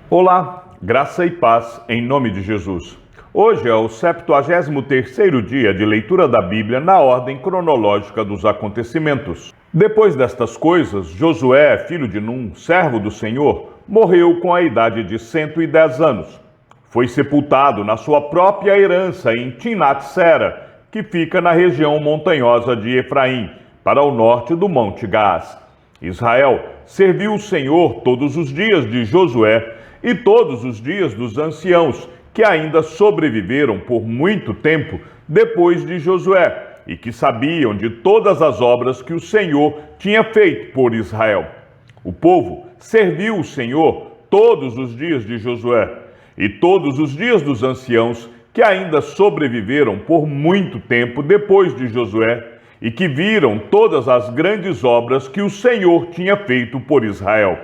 Olá, graça e paz em nome de Jesus. Hoje é o 73º dia de leitura da Bíblia na ordem cronológica dos acontecimentos. Depois destas coisas, Josué, filho de Num, servo do Senhor, morreu com a idade de 110 anos. Foi sepultado na sua própria herança em Timnat-Sera, que fica na região montanhosa de Efraim, para o norte do Monte Gaás. Israel serviu o Senhor todos os dias de Josué e todos os dias dos anciãos, que ainda sobreviveram por muito tempo depois de Josué, e que sabiam de todas as obras que o Senhor tinha feito por Israel. O povo serviu o Senhor todos os dias de Josué, e todos os dias dos anciãos, que ainda sobreviveram por muito tempo depois de Josué, e que viram todas as grandes obras que o Senhor tinha feito por Israel.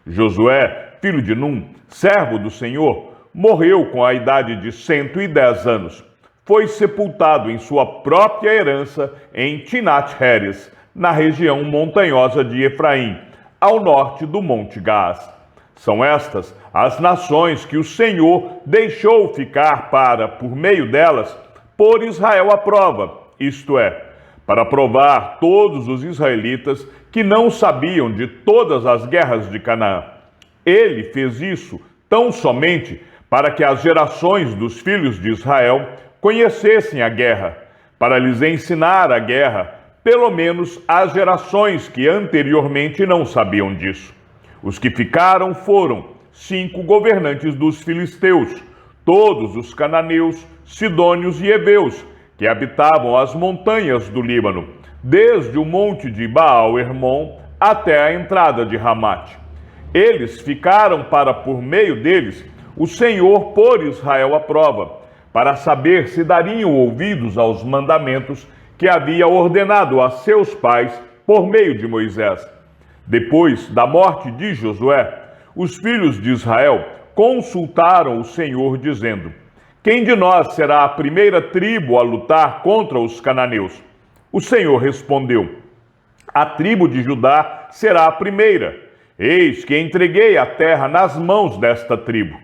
Josué, filho de Num, servo do Senhor, morreu com a idade de 110 anos. Foi sepultado em sua própria herança em Timnat-Heres, na região montanhosa de Efraim, ao norte do Monte Gaás. São estas as nações que o Senhor deixou ficar para, por meio delas, pôr Israel à prova, isto é, para provar todos os israelitas que não sabiam de todas as guerras de Canaã. Ele fez isso tão somente para que as gerações dos filhos de Israel conhecessem a guerra, para lhes ensinar a guerra, pelo menos as gerações que anteriormente não sabiam disso. Os que ficaram foram 5 governantes dos filisteus, todos os cananeus, sidônios e heveus, que habitavam as montanhas do Líbano, desde o monte de Baal-Hermon até a entrada de Ramate. Eles ficaram para, por meio deles, o Senhor pôr Israel à prova, para saber se dariam ouvidos aos mandamentos que havia ordenado a seus pais por meio de Moisés. Depois da morte de Josué, os filhos de Israel consultaram o Senhor, dizendo: quem de nós será a primeira tribo a lutar contra os cananeus? O Senhor respondeu: a tribo de Judá será a primeira. Eis que entreguei a terra nas mãos desta tribo.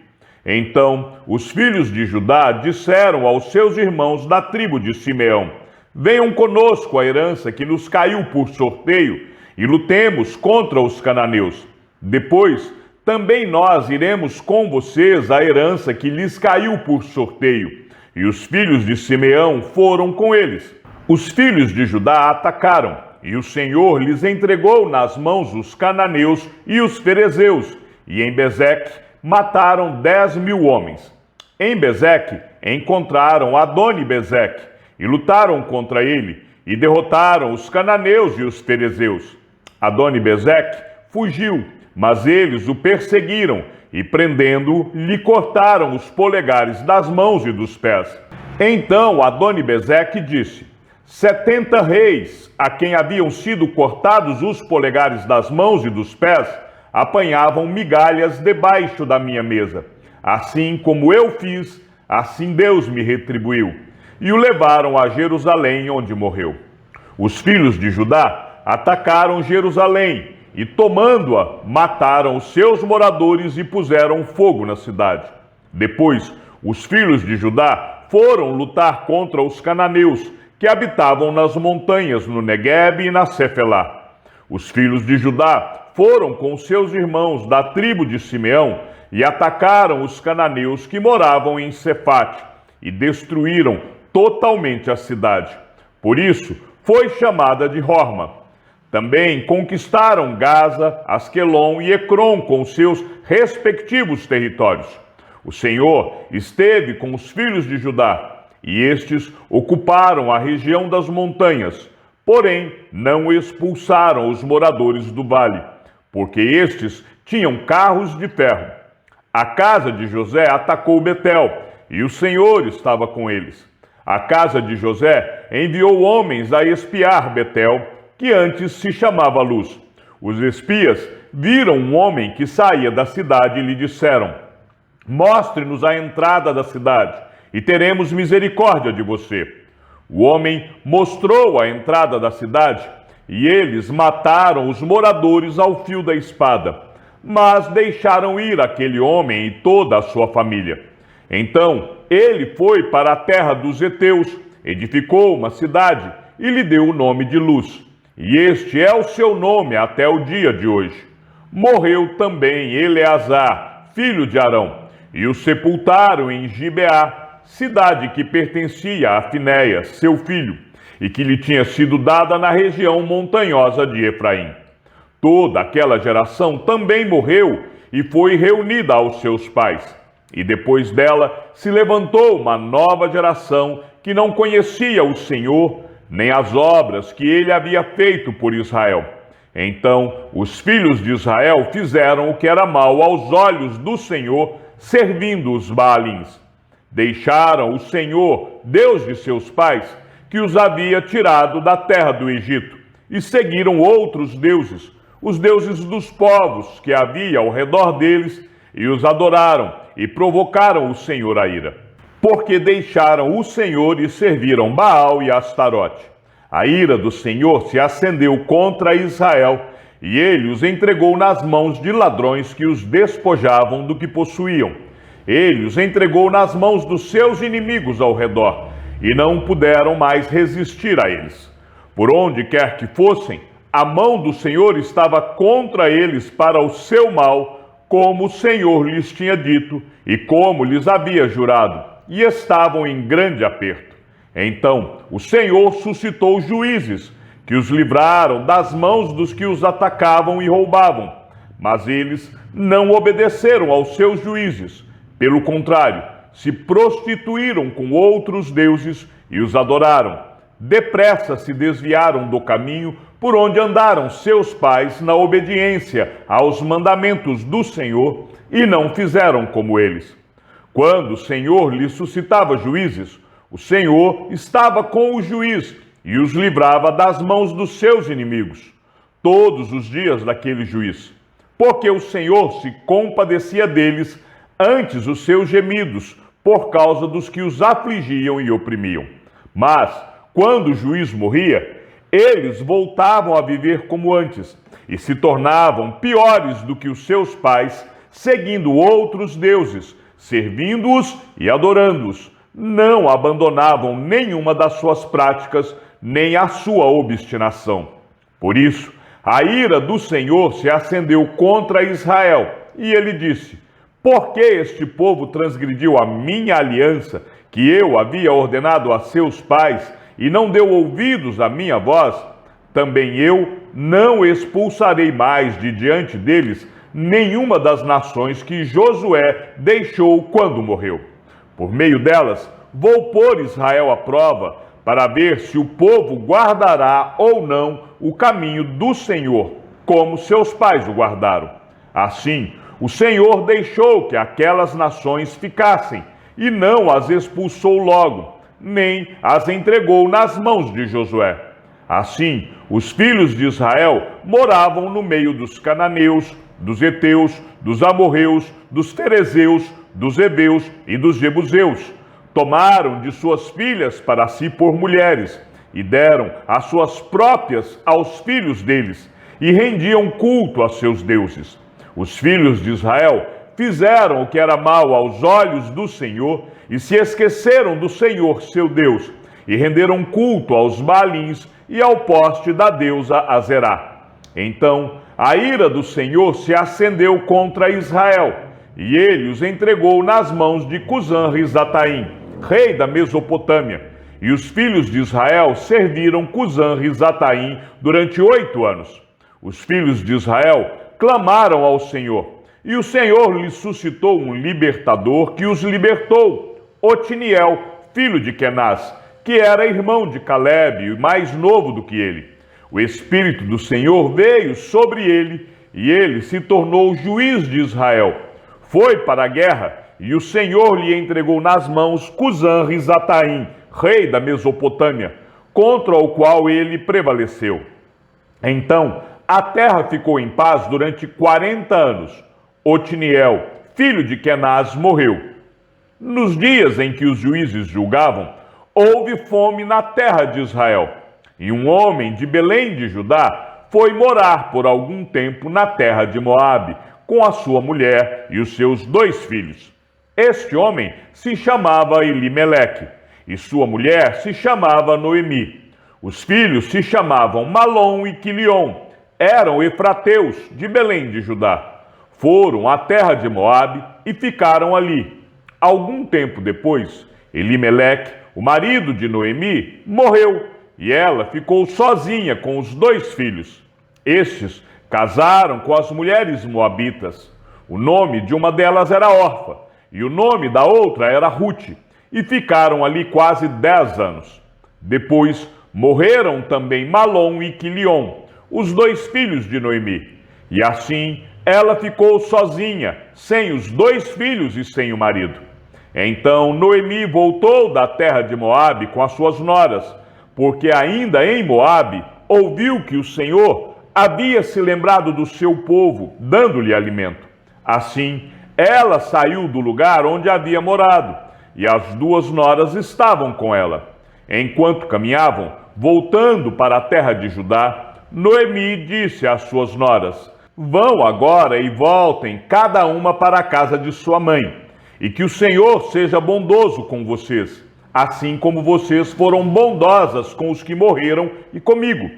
Então os filhos de Judá disseram aos seus irmãos da tribo de Simeão: venham conosco à herança que nos caiu por sorteio e lutemos contra os cananeus. Depois também nós iremos com vocês à herança que lhes caiu por sorteio. E os filhos de Simeão foram com eles. Os filhos de Judá atacaram, e o Senhor lhes entregou nas mãos os cananeus e os ferezeus, e em Bezeque mataram 10.000 homens. Em Bezeque encontraram Adoni-Bezeque, e lutaram contra ele, e derrotaram os cananeus e os ferezeus. Adoni-Bezeque fugiu, mas eles o perseguiram, e prendendo-o, lhe cortaram os polegares das mãos e dos pés. Então Adoni-Bezeque disse: 70 reis, a quem haviam sido cortados os polegares das mãos e dos pés, apanhavam migalhas debaixo da minha mesa. Assim como eu fiz, assim Deus me retribuiu. E o levaram a Jerusalém, onde morreu. Os filhos de Judá atacaram Jerusalém, e tomando-a, mataram os seus moradores e puseram fogo na cidade. Depois, os filhos de Judá foram lutar contra os cananeus, que habitavam nas montanhas, no Neguebe e na Cefelá. Os filhos de Judá foram com seus irmãos da tribo de Simeão e atacaram os cananeus que moravam em Cefate e destruíram totalmente a cidade. Por isso, foi chamada de Horma. Também conquistaram Gaza, Asquelon e Ecrom com seus respectivos territórios. O Senhor esteve com os filhos de Judá, e estes ocuparam a região das montanhas, porém não expulsaram os moradores do vale, porque estes tinham carros de ferro. A casa de José atacou Betel, e o Senhor estava com eles. A casa de José enviou homens a espiar Betel, que antes se chamava Luz. Os espias viram um homem que saía da cidade e lhe disseram: mostre-nos a entrada da cidade, e teremos misericórdia de você. O homem mostrou a entrada da cidade, e eles mataram os moradores ao fio da espada. mas deixaram ir aquele homem e toda a sua família. Então ele foi para a terra dos heteus, edificou uma cidade e lhe deu o nome de Luz. E este é o seu nome até o dia de hoje. Morreu também Eleazar, filho de Arão, e o sepultaram em Gibeá, cidade que pertencia a Finéias, seu filho, e que lhe tinha sido dada na região montanhosa de Efraim. Toda aquela geração também morreu e foi reunida aos seus pais. E depois dela se levantou uma nova geração que não conhecia o Senhor, nem as obras que ele havia feito por Israel. Então os filhos de Israel fizeram o que era mal aos olhos do Senhor, servindo os Baalins. Deixaram o Senhor, Deus de seus pais, que os havia tirado da terra do Egito, e seguiram outros deuses, os deuses dos povos que havia ao redor deles, e os adoraram, e provocaram o Senhor a ira, porque deixaram o Senhor e serviram Baal e Astarote. A ira do Senhor se acendeu contra Israel, e ele os entregou nas mãos de ladrões que os despojavam do que possuíam. Ele os entregou nas mãos dos seus inimigos ao redor, e não puderam mais resistir a eles. Por onde quer que fossem, a mão do Senhor estava contra eles para o seu mal, como o Senhor lhes tinha dito e como lhes havia jurado, e estavam em grande aperto. Então o Senhor suscitou juízes, que os livraram das mãos dos que os atacavam e roubavam. Mas eles não obedeceram aos seus juízes. Pelo contrário, se prostituíram com outros deuses e os adoraram. Depressa se desviaram do caminho por onde andaram seus pais na obediência aos mandamentos do Senhor e não fizeram como eles. Quando o Senhor lhes suscitava juízes, o Senhor estava com o juiz e os livrava das mãos dos seus inimigos, todos os dias daquele juiz, porque o Senhor se compadecia deles antes os seus gemidos, por causa dos que os afligiam e oprimiam. Mas, quando o juiz morria, eles voltavam a viver como antes e se tornavam piores do que os seus pais, seguindo outros deuses, servindo-os e adorando-os. Não abandonavam nenhuma das suas práticas, nem a sua obstinação. Por isso, a ira do Senhor se acendeu contra Israel, e ele disse: por que este povo transgrediu a minha aliança, que eu havia ordenado a seus pais, e não deu ouvidos à minha voz? Também eu não expulsarei mais de diante deles nenhuma das nações que Josué deixou quando morreu. Por meio delas, vou pôr Israel à prova, para ver se o povo guardará ou não o caminho do Senhor, como seus pais o guardaram. Assim, o Senhor deixou que aquelas nações ficassem, e não as expulsou logo, nem as entregou nas mãos de Josué. Assim, os filhos de Israel moravam no meio dos cananeus, dos heteus, dos amorreus, dos ferezeus, dos heveus e dos jebuseus. Tomaram de suas filhas para si por mulheres, e deram as suas próprias aos filhos deles, e rendiam culto a seus deuses. Os filhos de Israel fizeram o que era mal aos olhos do Senhor, e se esqueceram do Senhor seu Deus, e renderam culto aos Baalins e ao poste da deusa Azerá. Então a ira do Senhor se acendeu contra Israel, e ele os entregou nas mãos de Cusã-Risataim, rei da Mesopotâmia. E os filhos de Israel serviram Cusã-Risataim durante 8 anos. Os filhos de Israel clamaram ao Senhor, e o Senhor lhes suscitou um libertador que os libertou, Otiniel, filho de Kenaz, que era irmão de Calebe e mais novo do que ele. O Espírito do Senhor veio sobre ele, e ele se tornou juiz de Israel. Foi para a guerra, e o Senhor lhe entregou nas mãos Cusã-Risataim, rei da Mesopotâmia, contra o qual ele prevaleceu. Então a terra ficou em paz durante 40 anos. Otiniel, filho de Kenaz, morreu. Nos dias em que os juízes julgavam, houve fome na terra de Israel, e um homem de Belém de Judá foi morar por algum tempo na terra de Moabe, com a sua mulher e os seus 2 filhos. Este homem se chamava Elimeleque, e sua mulher se chamava Noemi. Os filhos se chamavam Malom e Quilion. Eram efrateus de Belém de Judá. Foram à terra de Moabe e ficaram ali. Algum tempo depois, Elimeleque, o marido de Noemi, morreu, e ela ficou sozinha com os 2 filhos. Estes casaram com as mulheres moabitas. O nome de uma delas era Orfa, e o nome da outra era Rute, e ficaram ali quase 10 anos. Depois morreram também Malom e Quilion, os 2 filhos de Noemi, e assim ela ficou sozinha, sem os 2 filhos e sem o marido. Então Noemi voltou da terra de Moabe com as suas noras, porque ainda em Moabe ouviu que o Senhor havia se lembrado do seu povo, dando-lhe alimento. Assim, ela saiu do lugar onde havia morado, e as 2 noras estavam com ela. Enquanto caminhavam, voltando para a terra de Judá, Noemi disse às suas noras: vão agora e voltem, cada uma para a casa de sua mãe, e que o Senhor seja bondoso com vocês, assim como vocês foram bondosas com os que morreram e comigo.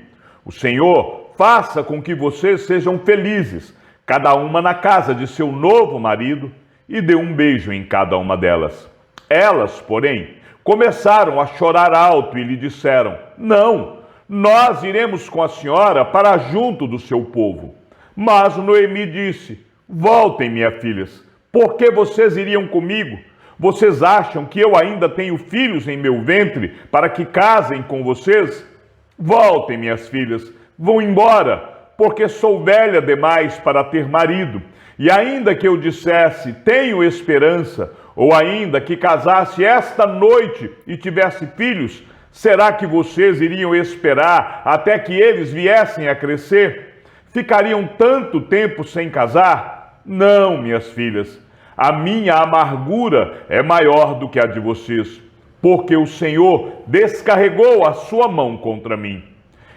O Senhor faça com que vocês sejam felizes, cada uma na casa de seu novo marido, e dê um beijo em cada uma delas. Elas, porém, começaram a chorar alto e lhe disseram: não, nós iremos com a senhora para junto do seu povo. Mas Noemi disse: voltem, minhas filhas, por que vocês iriam comigo? Vocês acham que eu ainda tenho filhos em meu ventre para que casem com vocês? Voltem, minhas filhas, vão embora, porque sou velha demais para ter marido. E ainda que eu dissesse, tenho esperança, ou ainda que casasse esta noite e tivesse filhos, será que vocês iriam esperar até que eles viessem a crescer? Ficariam tanto tempo sem casar? Não, minhas filhas, a minha amargura é maior do que a de vocês, porque o Senhor descarregou a sua mão contra mim.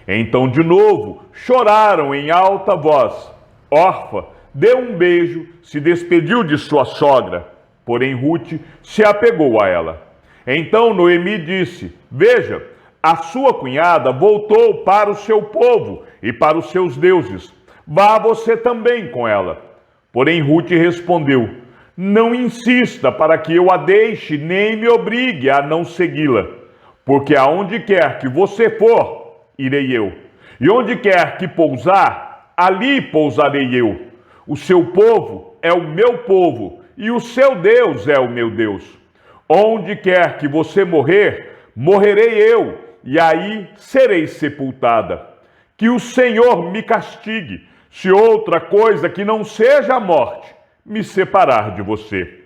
Então, de novo, choraram em alta voz. Orfa deu um beijo, se despediu de sua sogra, porém Rute se apegou a ela. Então Noemi disse: veja, a sua cunhada voltou para o seu povo e para os seus deuses. Vá você também com ela. Porém Rute respondeu: não insista para que eu a deixe, nem me obrigue a não segui-la, porque aonde quer que você for, irei eu, e onde quer que pousar, ali pousarei eu. O seu povo é o meu povo, e o seu Deus é o meu Deus. Onde quer que você morrer, morrerei eu, e aí serei sepultada. Que o Senhor me castigue, se outra coisa que não seja a morte me separar de você.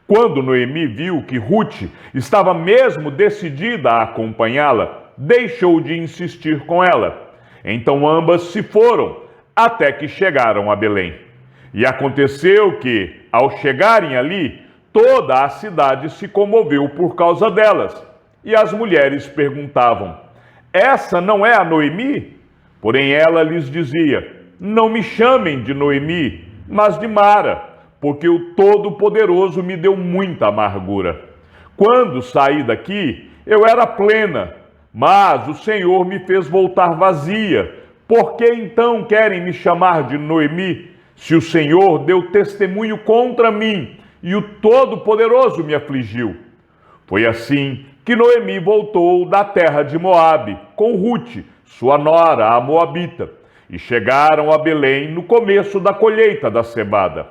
Quando Noemi viu que Rute estava mesmo decidida a acompanhá-la, deixou de insistir com ela. Então ambas se foram, até que chegaram a Belém. E aconteceu que, ao chegarem ali, toda a cidade se comoveu por causa delas. E as mulheres perguntavam: essa não é a Noemi? Porém ela lhes dizia: não me chamem de Noemi, mas de Mara, porque o Todo-Poderoso me deu muita amargura. Quando saí daqui, eu era plena, mas o Senhor me fez voltar vazia. Por que então querem me chamar de Noemi, se o Senhor deu testemunho contra mim e o Todo-Poderoso me afligiu? Foi assim que Noemi voltou da terra de Moabe com Rute, sua nora, a moabita, e chegaram a Belém no começo da colheita da cevada.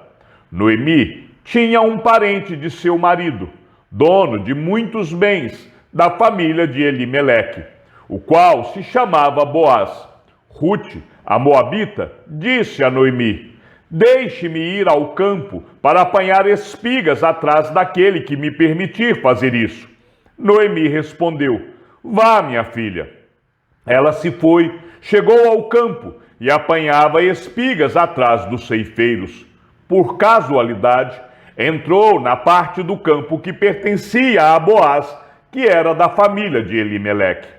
Noemi tinha um parente de seu marido, dono de muitos bens, da família de Elimeleque, o qual se chamava Boaz. Rute, a moabita, disse a Noemi: deixe-me ir ao campo para apanhar espigas atrás daquele que me permitir fazer isso. Noemi respondeu: vá, minha filha. Ela se foi, chegou ao campo e apanhava espigas atrás dos ceifeiros. Por casualidade, entrou na parte do campo que pertencia a Boaz, que era da família de Elimeleque.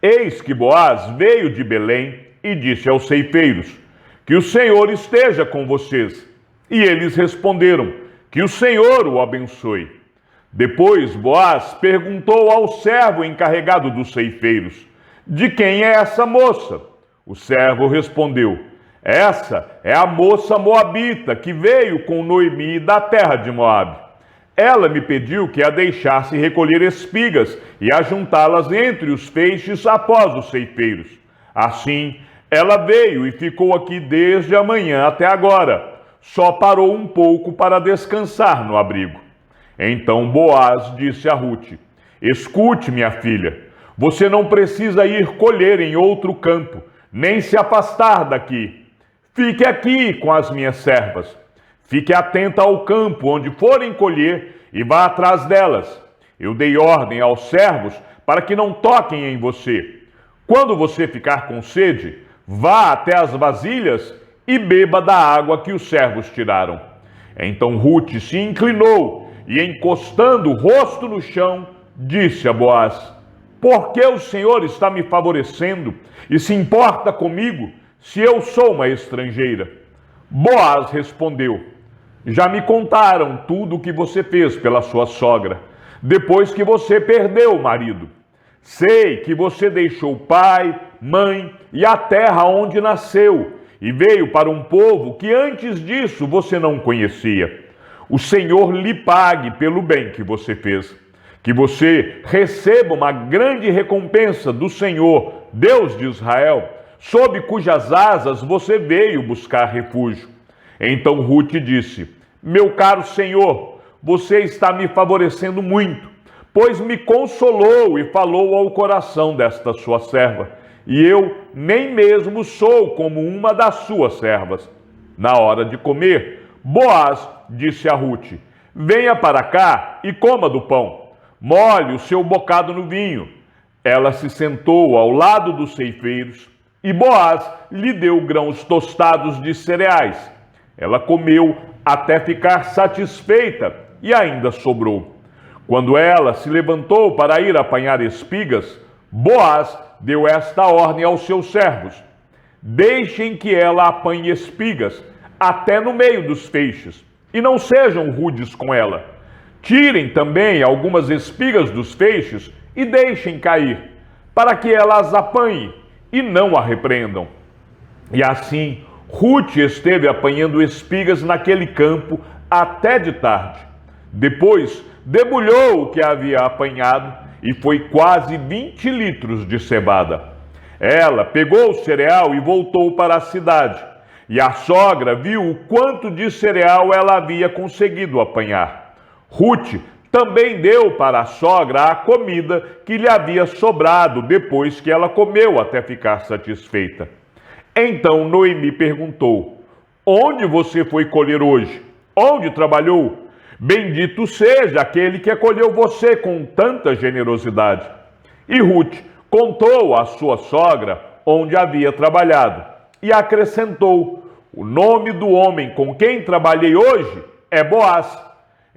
Eis que Boaz veio de Belém e disse aos ceifeiros: que o Senhor esteja com vocês. E eles responderam: que o Senhor o abençoe. Depois Boaz perguntou ao servo encarregado dos ceifeiros: de quem é essa moça? O servo respondeu: essa é a moça moabita que veio com Noemi da terra de Moabe. Ela me pediu que a deixasse recolher espigas e ajuntá-las entre os feixes após os ceifeiros. Assim, ela veio e ficou aqui desde a manhã até agora. Só parou um pouco para descansar no abrigo. Então Boaz disse a Rute: escute, minha filha, você não precisa ir colher em outro campo, nem se afastar daqui. Fique aqui com as minhas servas. Fique atenta ao campo onde forem colher e vá atrás delas. Eu dei ordem aos servos para que não toquem em você. Quando você ficar com sede, vá até as vasilhas e beba da água que os servos tiraram. Então Rute se inclinou e, encostando o rosto no chão, disse a Boaz: por que o Senhor está me favorecendo e se importa comigo, se eu sou uma estrangeira? Boaz respondeu: já me contaram tudo o que você fez pela sua sogra, depois que você perdeu o marido. Sei que você deixou pai, mãe e a terra onde nasceu, e veio para um povo que antes disso você não conhecia. O Senhor lhe pague pelo bem que você fez. Que você receba uma grande recompensa do Senhor, Deus de Israel, sob cujas asas você veio buscar refúgio. Então Rute disse: meu caro Senhor, você está me favorecendo muito, pois me consolou e falou ao coração desta sua serva, e eu nem mesmo sou como uma das suas servas. Na hora de comer, Boaz disse a Rute: venha para cá e coma do pão. Molhe o seu bocado no vinho. Ela se sentou ao lado dos ceifeiros e Boaz lhe deu grãos tostados de cereais. Ela comeu até ficar satisfeita e ainda sobrou. Quando ela se levantou para ir apanhar espigas, Boaz deu esta ordem aos seus servos: deixem que ela apanhe espigas até no meio dos feixes, e não sejam rudes com ela. Tirem também algumas espigas dos feixes e deixem cair, para que ela as apanhe e não a repreendam. E assim, Rute esteve apanhando espigas naquele campo até de tarde. Depois, debulhou o que havia apanhado e foi quase 20 litros de cevada. Ela pegou o cereal e voltou para a cidade. E a sogra viu o quanto de cereal ela havia conseguido apanhar. Rute também deu para a sogra a comida que lhe havia sobrado depois que ela comeu até ficar satisfeita. Então Noemi perguntou: onde você foi colher hoje? Onde trabalhou? Bendito seja aquele que acolheu você com tanta generosidade. E Rute contou à sua sogra onde havia trabalhado e acrescentou: o nome do homem com quem trabalhei hoje é Boaz.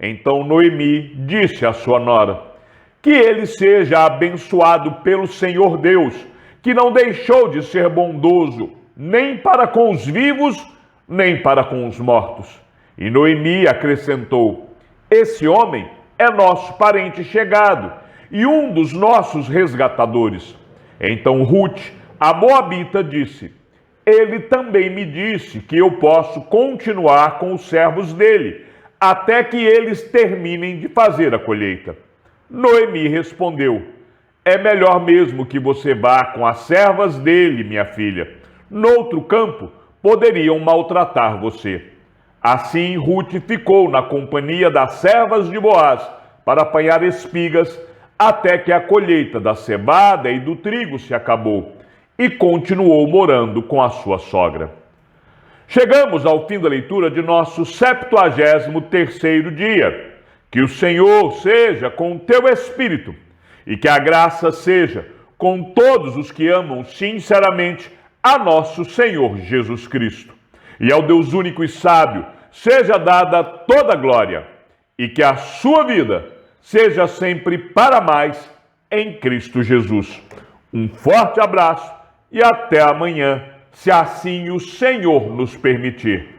Então Noemi disse à sua nora: que ele seja abençoado pelo Senhor Deus, que não deixou de ser bondoso, nem para com os vivos, nem para com os mortos. E Noemi acrescentou: esse homem é nosso parente chegado e um dos nossos resgatadores. Então Rute, a moabita, disse: ele também me disse que eu posso continuar com os servos dele, até que eles terminem de fazer a colheita. Noemi respondeu: é melhor mesmo que você vá com as servas dele, minha filha. Noutro campo, poderiam maltratar você. Assim, Rute ficou na companhia das servas de Boaz para apanhar espigas, até que a colheita da cevada e do trigo se acabou, e continuou morando com a sua sogra. Chegamos ao fim da leitura de nosso 73º dia. Que o Senhor seja com o teu espírito e que a graça seja com todos os que amam sinceramente a nosso Senhor Jesus Cristo. E ao Deus único e sábio seja dada toda a glória e que a sua vida seja sempre para mais em Cristo Jesus. Um forte abraço e até amanhã, se assim o Senhor nos permitir.